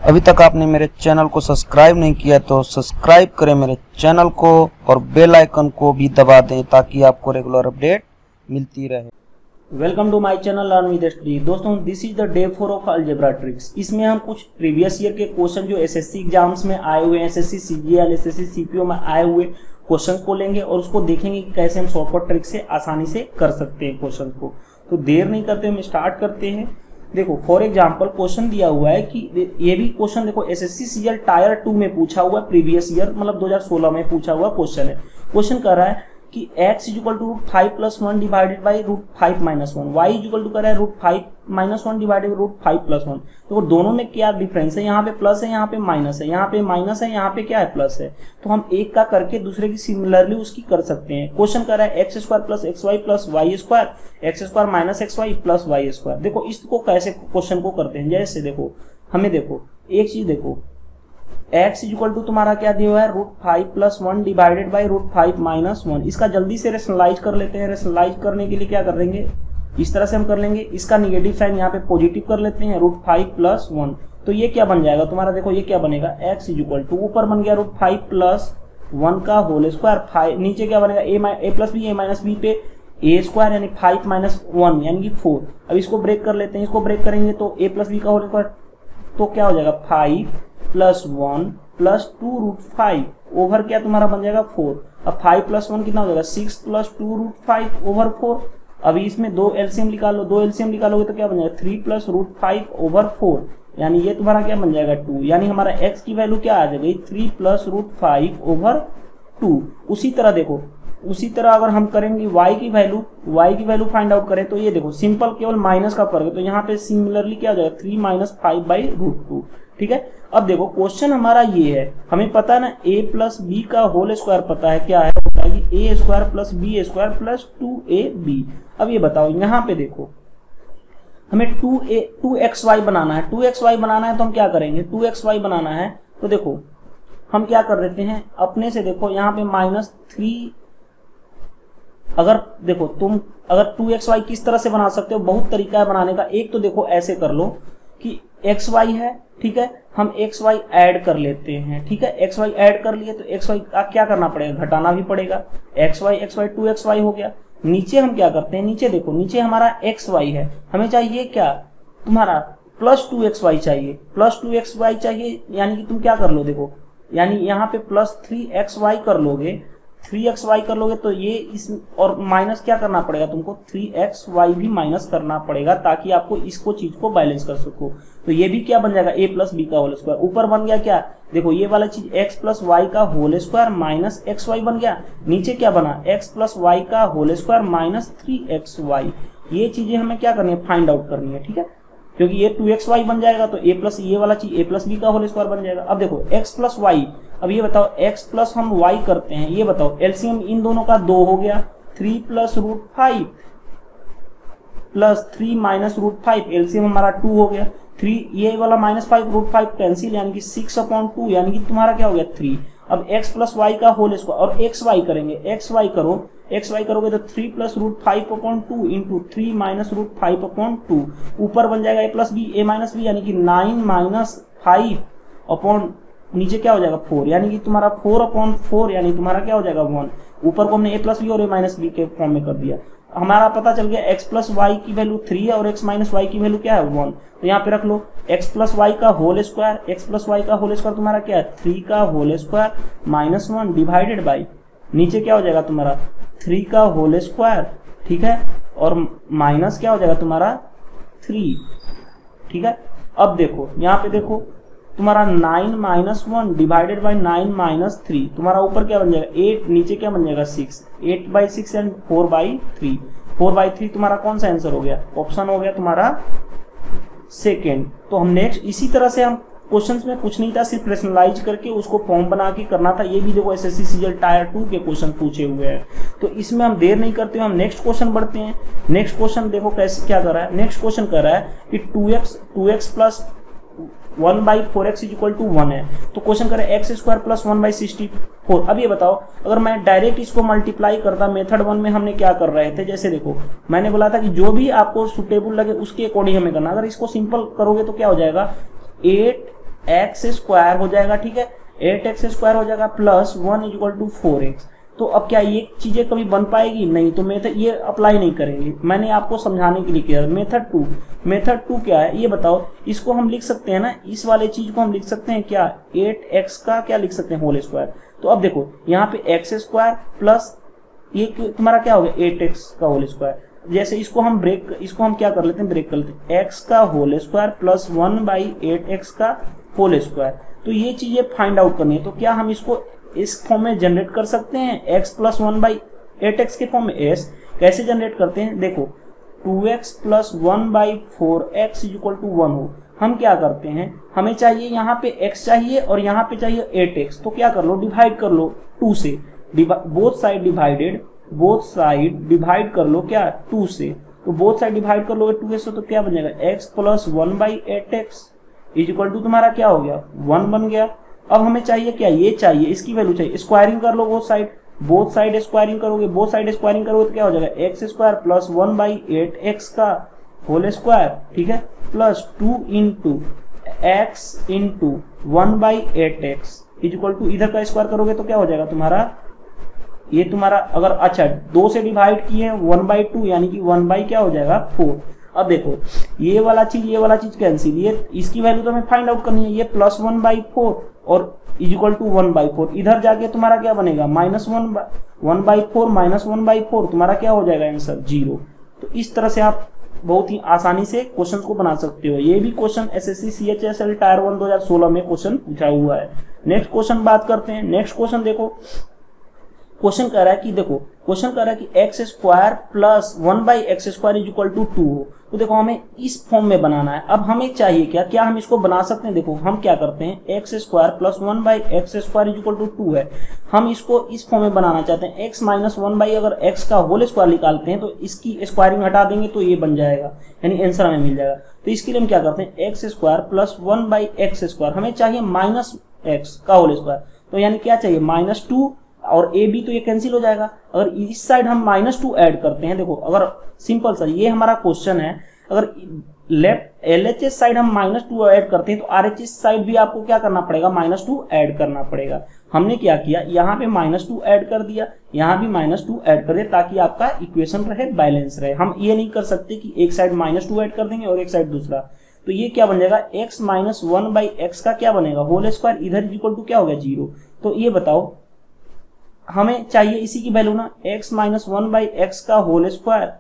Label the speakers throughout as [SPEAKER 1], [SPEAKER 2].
[SPEAKER 1] अभी तक आपने मेरे चैनल को सब्सक्राइब नहीं किया तो सब्सक्राइब करें मेरे चैनल को और बेल आइकन को भी दबा दें ताकि आपको रेगुलर अपडेट मिलती रहे।
[SPEAKER 2] Welcome to my channel learn with ST. दोस्तों, this is the day 4 of algebra tricks. इसमें हम कुछ प्रीवियस ईयर के क्वेश्चन जो एसएससी एग्जाम्स में आए हुए हैं, एसएससी सीजीएल, एसएससी सीपीओ में आए हुए क्वेश्चन को लेंगे और उसको देखेंगे कि कैसे हम शॉर्टकट ट्रिक से आसानी से कर सकते हैं क्वेश्चन को। तो देर नहीं करते हम स्टार्ट करते हैं। देखो फॉर एग्जांपल क्वेश्चन दिया हुआ है कि ये भी क्वेश्चन देखो एसएससी सीजीएल टायर 2 में पूछा हुआ प्रीवियस ईयर मतलब 2016 में पूछा हुआ क्वेश्चन है। क्वेश्चन कर रहा है कि x equal to √5 + 1 divided by √5 - 1, y equal to कर रहा है √5 - 1 डिवाइडेड बाई √5 + 1। तो दोनों में क्या डिफरेंस है, यहाँ पे प्लस है, यहाँ पे माइनस है, यहाँ पे माइनस है, यहाँ पे क्या है प्लस है। तो हम एक का करके दूसरे की सिमिलरली उसकी कर सकते हैं। क्वेश्चन कर रहा है x² + xy + y², x² - xy + y²। देखो इसको कैसे क्वेश्चन को करते हैं, जैसे देखो हमें देखो एक चीज देखो x इक्वल टू तुम्हारा क्या दिया हुआ है √5 + 1 डिवाइडेड बाई √5 - 1। इसका जल्दी से रेशनलाइज कर लेते हैं। रेशनलाइज करने के लिए क्या कर लेंगे, इस तरह से हम कर लेंगे। इसका निगेटिव साइन यहाँ पे पॉजिटिव कर लेते हैं √5 + 1। तो ये क्या बन जाएगा तुम्हारा, देखो ये क्या बनेगा x इक्वल टू ऊपर बन गया √5 + 1 का होल स्क्वायर, 5 नीचे क्या बनेगा a + b, a - b पे a² यानी 5 - 1 यानी कि 4। अब इसको ब्रेक कर लेते हैं। इसको ब्रेक करेंगे तो a + b का होल स्क्वायर तो क्या हो जाएगा 5 + 1 + 2√5 ओवर क्या तुम्हारा बन जाएगा 4। अब 5 + 1 कितना हो जाएगा 6 + 2√5 ओवर 4। अभी इसमें दो एलसीएम निकालो, दो एलसीएम निकालोगे तो क्या बन जाएगा 3 + √5 ओवर 4 यानी ये तुम्हारा क्या बन जाएगा 2। यानी हमारा x की वैल्यू क्या आ जाएगी 3 + √5 ओवर 2। उसी तरह देखो उसी तरह अगर हम करेंगे y की वैल्यू फाइंड आउट करें तो ये देखो सिंपल केवल माइनस का फर्क है। तो यहाँ पे सिमिलरली क्या हो जाएगा 3 - 5/√2। ठीक है। अब देखो क्वेश्चन हमारा ये है, हमें पता है ना a + b का होल स्क्वायर पता है क्या है, होता है कि a² + b² + 2ab। अब ये बताओ यहाँ पे देखो हमें 2xy बनाना है। 2xy बनाना है तो हम क्या करेंगे, 2xy बनाना है तो देखो हम क्या कर देते हैं अपने से। देखो यहाँ पे -3 अगर देखो तुम अगर 2xy किस तरह से बना सकते हो, बहुत तरीका है बनाने का। एक तो देखो ऐसे कर लो कि xy है, ठीक है, हम xy ऐड कर लेते हैं। ठीक है, xy ऐड कर लिए तो xy का क्या करना पड़ेगा, घटाना भी पड़ेगा। xy 2xy हो गया। नीचे हम क्या करते हैं, नीचे देखो नीचे हमारा xy है, हमें चाहिए क्या तुम्हारा +2xy चाहिए, +2xy चाहिए। यानी कि तुम क्या कर लो देखो, यानी यहाँ पे +3xy कर लोगे, 3xy कर लोगे तो ये इस और माइनस क्या करना पड़ेगा तुमको 3xy भी माइनस करना पड़ेगा ताकि आपको इसको चीज को बैलेंस कर सको। तो ये भी क्या बन जाएगा a + b का होल स्क्वायर। ऊपर बन गया क्या, देखो ये वाला चीज x + y का होल स्क्वायर माइनस xy बन गया। नीचे क्या बना x + y का होल स्क्वायर माइनस 3xy। ये चीजें हमें क्या करनी है, फाइंड आउट करनी है। ठीक है, क्योंकि ये 2xy बन जाएगा तो ये वाला चीज a + b का होल स्क्वायर बन जाएगा। अब देखो x + y, अब ये बताओ x प्लस हम y करते हैं, ये बताओ एलसीएम इन दोनों का 2 हो गया, 3 + √5 + 3 - √5 एलसीएम हमारा 2 हो गया। 3 ये वाला -5 √5 कैंसिल यानी कि 6/2 यानी कि तुम्हारा क्या हो गया 3। अब x + y का होल स्क्वायर और xy करेंगे, xy करोगे तो 3 + √5/2 इंटू 3 - √5/2 ऊपर बन जाएगा a + b, a - b यानी कि 9 - 5 नीचे क्या हो जाएगा 4 यानी कि तुम्हारा 4/4 यानी तुम्हारा क्या हो जाएगा 1। ऊपर को हमने a + b और a - b के फॉर्म में कर दिया। हमारा पता चल गया x + y की वैल्यू 3 है और x - y की वैल्यू क्या है 1। तो यहाँ पे रख लो x + y का होल स्क्वायर, x + y का होल स्क्वायर तुम्हारा क्या है 3 का होल स्क्वायर -1 डिवाइडेड बाई नीचे क्या हो जाएगा तुम्हारा 3 का होल स्क्वायर। ठीक है, और माइनस क्या हो जाएगा तुम्हारा 3। ठीक है, अब देखो यहाँ पे देखो तुम्हारा 9 - 1 डिवाइडेड बाई 9 - 3 तुम्हारा ऊपर क्या बन जाएगा 8, नीचे क्या बन जाएगा 6, 8/6 एंड 4/3। 4/3 तुम्हारा कौन सा आंसर हो गया, ऑप्शन हो गया तुम्हारा सेकेंड। तो हम नेक्स्ट इसी तरह से हम क्वेश्चंस में कुछ नहीं था, सिर्फ रेशनलाइज करके उसको फॉर्म बना के करना था। ये भी देखो एसएससी सीजीएल टायर 2 के क्वेश्चन पूछे हुए हैं। तो इसमें हम देर नहीं करते हुए हम नेक्स्ट क्वेश्चन बढ़ते हैं। नेक्स्ट क्वेश्चन देखो कैसे क्या कर रहा है। नेक्स्ट क्वेश्चन कर रहा है कि 2x + 1/4x = 1 है। तो क्वेश्चन करें x² + 1/64। अब ये बताओ अगर मैं डायरेक्ट इसको मल्टीप्लाई करता, मेथड 1 में हमने क्या कर रहे थे, जैसे देखो मैंने बोला था कि जो भी आपको सुटेबल लगे उसके अकॉर्डिंग हमें करना। अगर इसको सिंपल करोगे तो क्या हो जाएगा 8 एक्स स्क्वायर हो जाएगा, ठीक है, 8x स्क्वायर हो जाएगा plus 1 is equal to 4x। तो अब क्या ये चीजें कभी बन पाएगी? नहीं। तो मेथड ये अप्लाई नहीं करेंगे, मैंने आपको समझाने के लिए किया। मेथड टू क्या है ये बताओ। इसको हम लिख सकते हैं ना, इस वाले चीज को हम लिख सकते हैं क्या, 8x का क्या लिख सकते हैं, होल स्क्वायर। तो अब देखो यहाँ पे एक्स स्क्वायर प्लस ये तुम्हारा क्या हो गया, 8x का होल स्क्वायर। जैसे इसको हम क्या कर लेते हैं, ब्रेक कर लेते हैं, x का होल स्क्वायर प्लस 1/8x का होल स्क्वायर। तो ये चीजें फाइंड आउट करनी है। तो क्या हम इसको इस फॉर्म में जनरेट कर सकते हैं, x प्लस 1/8x के फॉर्म में। s कैसे जनरेट करते हैं, देखो 2x plus 1/4x is equal to 1 हो। हम क्या करते हैं, हमें चाहिए यहाँ पे x चाहिए और यहाँ पे चाहिए 8x। तो क्या कर लो, डिवाइड कर लो 2 से, बोथ साइड डिवाइड कर लो क्या, 2 से। तो बोथ साइड डिवाइड कर लोगे 2 से, तो क्या बन जाएगा, x plus 1/8x is equal to तुम्हारा क्या हो गया, 1 बन गया। अब हमें चाहिए क्या, ये चाहिए, इसकी वैल्यू चाहिए। स्क्वायरिंग कर लो बोथ साइड स्क्वायरिंग करोगे, तो क्या हो जाएगा, एक्स स्क्वायर प्लस 1/8x का होल स्क्वायर, ठीक है, plus 2 into X into 1/8x is equal to, इधर का स्क्वायर करोगे तो क्या हो जाएगा तुम्हारा, ये तुम्हारा अगर अच्छा 2 से डिवाइड किए 1/2 यानी कि 1/ क्या हो जाएगा, 4। अब देखो ये वाला चीज कैंसिल, ये इसकी वैल्यू तो हमें फाइंड आउट करनी है। ये प्लस 1/4 और इज इक्वल टू 1/4, इधर जाके तुम्हारा क्या बनेगा, -1/4 माइनस 1/4, तुम्हारा क्या हो जाएगा आंसर 0। तो इस तरह से आप बहुत ही आसानी से क्वेश्चन को बना सकते हो। ये भी क्वेश्चन एसएससी सीएचएसएल टायर 1 2016 में क्वेश्चन पूछा हुआ है। नेक्स्ट क्वेश्चन बात करते हैं। नेक्स्ट क्वेश्चन देखो, क्वेश्चन कह रहा है कि X square plus 1/x square is equal to 2 हो। तो देखो हमें इस फॉर्म में बनाना है। अब हमें चाहिए क्या हम इसको बना सकते हैं। देखो हम क्या करते हैं, X square plus 1/x square is equal to 2 है, हम इसको इस फॉर्म में बनाना चाहते हैं। x माइनस 1/, अगर x का होल स्क्वायर निकालते हैं तो इसकी स्क्वायरिंग हटा देंगे तो ये बन जाएगा, यानी आंसर हमें मिल जाएगा। तो इसके लिए हम क्या करते हैं, X square plus 1/x square, हमें चाहिए -x का होल स्क्वायर, तो यानी क्या चाहिए, -2 और ए बी, तो ये कैंसिल हो जाएगा। अगर इस साइड हम -2 ऐड करते हैं, देखो अगर सिंपल सा ये हमारा क्वेश्चन है, अगर लेफ्ट LHS साइड हम -2 ऐड करते हैं तो RHS साइड भी आपको क्या करना पड़ेगा, -2 ऐड करना पड़ेगा। हमने क्या किया, यहाँ पे -2 ऐड कर दिया, यहाँ भी -2 ऐड कर दिया, ताकि आपका इक्वेशन रहे, बैलेंस रहे। हम ये नहीं कर सकते कि एक साइड -2 ऐड कर देंगे और एक साइड दूसरा। तो ये क्या बन जाएगा, x माइनस 1/x का क्या बनेगा, होल स्क्वायर, इधर इक्वल टू क्या हो गया, 0। तो ये बताओ हमें चाहिए इसी की वैल्यू ना, x माइनस 1/x का whole square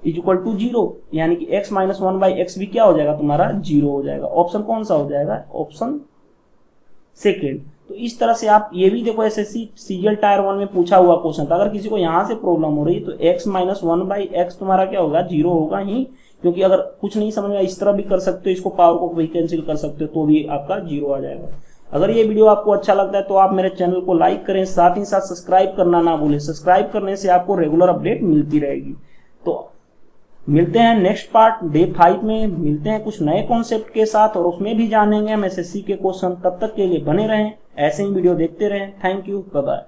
[SPEAKER 2] is equal to 0, यानी कि x माइनस 1/x भी क्या हो जाएगा तुम्हारा, 0 हो जाएगा। ऑप्शन कौन सा हो जाएगा, ऑप्शन सेकेंड। तो इस तरह से आप ये भी देखो, एसएससी सीजीएल टायर 1 में पूछा हुआ क्वेश्चन था। अगर किसी को यहाँ से प्रॉब्लम हो रही है तो x माइनस 1/x तुम्हारा क्या होगा, 0 होगा ही, क्योंकि अगर कुछ नहीं समझ में इस तरह भी कर सकते हो, इसको पावर को भी कैंसिल कर सकते हो, तो भी आपका 0 आ जाएगा। अगर ये वीडियो आपको अच्छा लगता है तो आप मेरे चैनल को लाइक करें, साथ ही साथ सब्सक्राइब करना ना भूलें। सब्सक्राइब करने से आपको रेगुलर अपडेट मिलती रहेगी। तो मिलते हैं नेक्स्ट पार्ट डे 5 में, मिलते हैं कुछ नए कॉन्सेप्ट के साथ और उसमें भी जानेंगे हम एसएससी के क्वेश्चन। तब तक के लिए बने रहें, ऐसे ही वीडियो देखते रहें। Thank you, bye bye.